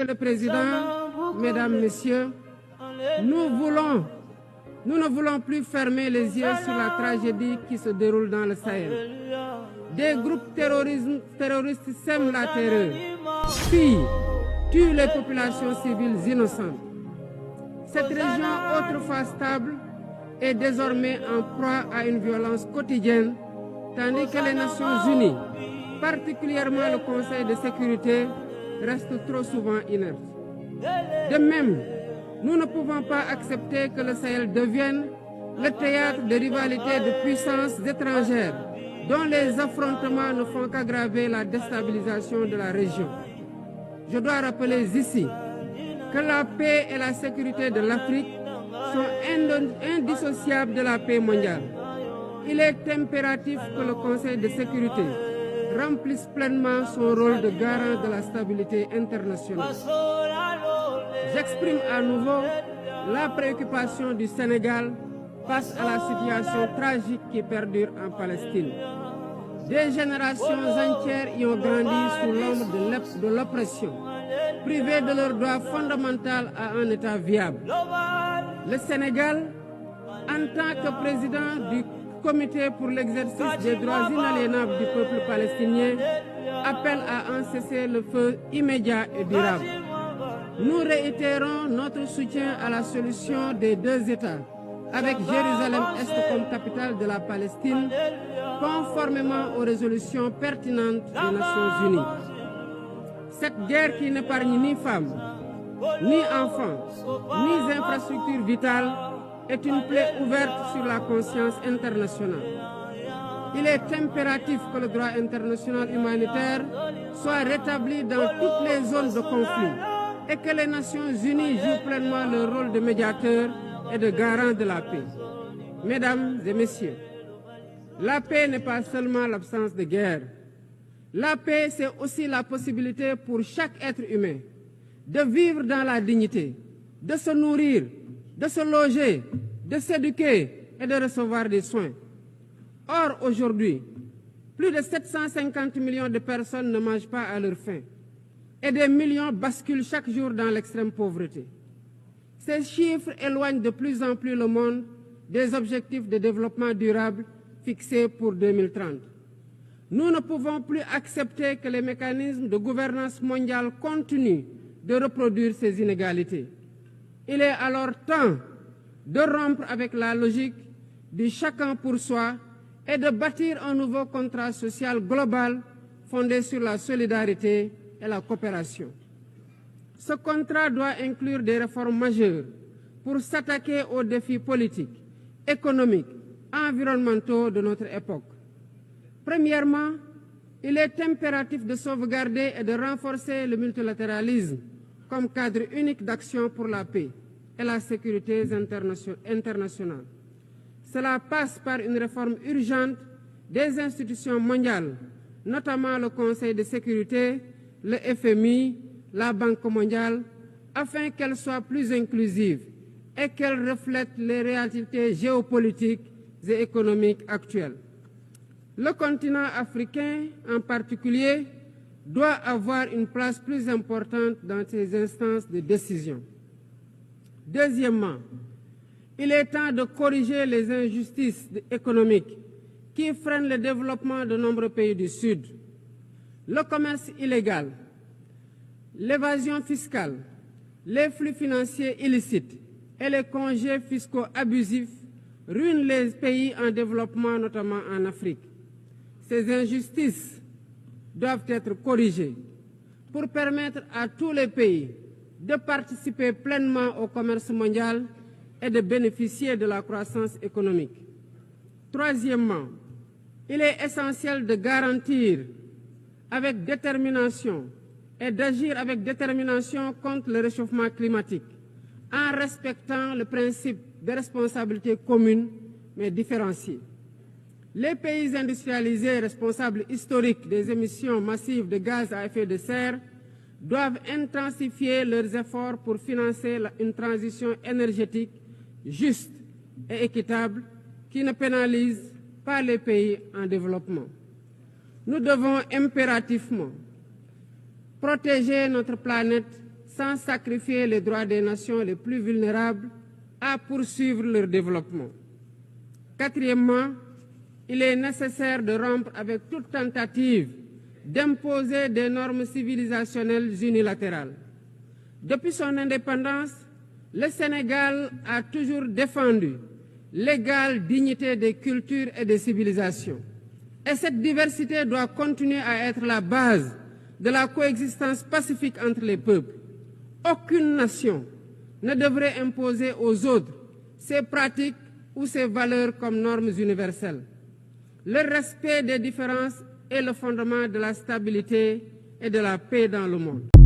Monsieur le Président, Mesdames, Messieurs, nous ne voulons plus fermer les yeux sur la tragédie qui se déroule dans le Sahel. Des groupes terroristes sèment la terreur, pillent, tuent les populations civiles innocentes. Cette région, autrefois stable, est désormais en proie à une violence quotidienne, tandis que les Nations Unies, particulièrement le Conseil de sécurité, restent trop souvent inertes. De même, nous ne pouvons pas accepter que le Sahel devienne le théâtre de rivalités de puissances étrangères dont les affrontements ne font qu'aggraver la déstabilisation de la région. Je dois rappeler ici que la paix et la sécurité de l'Afrique sont indissociables de la paix mondiale. Il est impératif que le Conseil de sécurité remplisse pleinement son rôle de garant de la stabilité internationale. J'exprime à nouveau la préoccupation du Sénégal face à la situation tragique qui perdure en Palestine. Des générations entières y ont grandi sous l'ombre de l'oppression, privées de leur droit fondamental à un État viable. Le Sénégal, en tant que président du Comité pour l'exercice des droits inaliénables du peuple palestinien, appelle à un cessez-le-feu immédiat et durable. Nous réitérons notre soutien à la solution des deux États, avec Jérusalem-Est comme capitale de la Palestine, conformément aux résolutions pertinentes des Nations Unies. Cette guerre qui n'épargne ni femmes, ni enfants, ni infrastructures vitales est une plaie ouverte sur la conscience internationale. Il est impératif que le droit international humanitaire soit rétabli dans toutes les zones de conflit et que les Nations Unies jouent pleinement leur rôle de médiateur et de garant de la paix. Mesdames et messieurs, la paix n'est pas seulement l'absence de guerre. La paix, c'est aussi la possibilité pour chaque être humain de vivre dans la dignité, de se nourrir, de se loger, de s'éduquer et de recevoir des soins. Or, aujourd'hui, plus de 750 millions de personnes ne mangent pas à leur faim et des millions basculent chaque jour dans l'extrême pauvreté. Ces chiffres éloignent de plus en plus le monde des objectifs de développement durable fixés pour 2030. Nous ne pouvons plus accepter que les mécanismes de gouvernance mondiale continuent de reproduire ces inégalités. Il est alors temps de rompre avec la logique du chacun pour soi et de bâtir un nouveau contrat social global fondé sur la solidarité et la coopération. Ce contrat doit inclure des réformes majeures pour s'attaquer aux défis politiques, économiques, environnementaux de notre époque. Premièrement, il est impératif de sauvegarder et de renforcer le multilatéralisme comme cadre unique d'action pour la paix et la sécurité internationale. Cela passe par une réforme urgente des institutions mondiales, notamment le Conseil de sécurité, le FMI, la Banque mondiale, afin qu'elles soient plus inclusives et qu'elles reflètent les réalités géopolitiques et économiques actuelles. Le continent africain, en particulier, doit avoir une place plus importante dans ces instances de décision. Deuxièmement, il est temps de corriger les injustices économiques qui freinent le développement de nombreux pays du Sud. Le commerce illégal, l'évasion fiscale, les flux financiers illicites et les congés fiscaux abusifs ruinent les pays en développement, notamment en Afrique. Ces injustices doivent être corrigées pour permettre à tous les pays de participer pleinement au commerce mondial et de bénéficier de la croissance économique. Troisièmement, il est essentiel de garantir avec détermination et d'agir avec détermination contre le réchauffement climatique en respectant le principe de responsabilité commune mais différenciée. Les pays industrialisés responsables historiques des émissions massives de gaz à effet de serre doivent intensifier leurs efforts pour financer une transition énergétique juste et équitable qui ne pénalise pas les pays en développement. Nous devons impérativement protéger notre planète sans sacrifier les droits des nations les plus vulnérables, à poursuivre leur développement. Quatrièmement, il est nécessaire de rompre avec toute tentative d'imposer des normes civilisationnelles unilatérales. Depuis son indépendance, le Sénégal a toujours défendu l'égale dignité des cultures et des civilisations. Et cette diversité doit continuer à être la base de la coexistence pacifique entre les peuples. Aucune nation ne devrait imposer aux autres ses pratiques ou ses valeurs comme normes universelles. Le respect des différences est le fondement de la stabilité et de la paix dans le monde.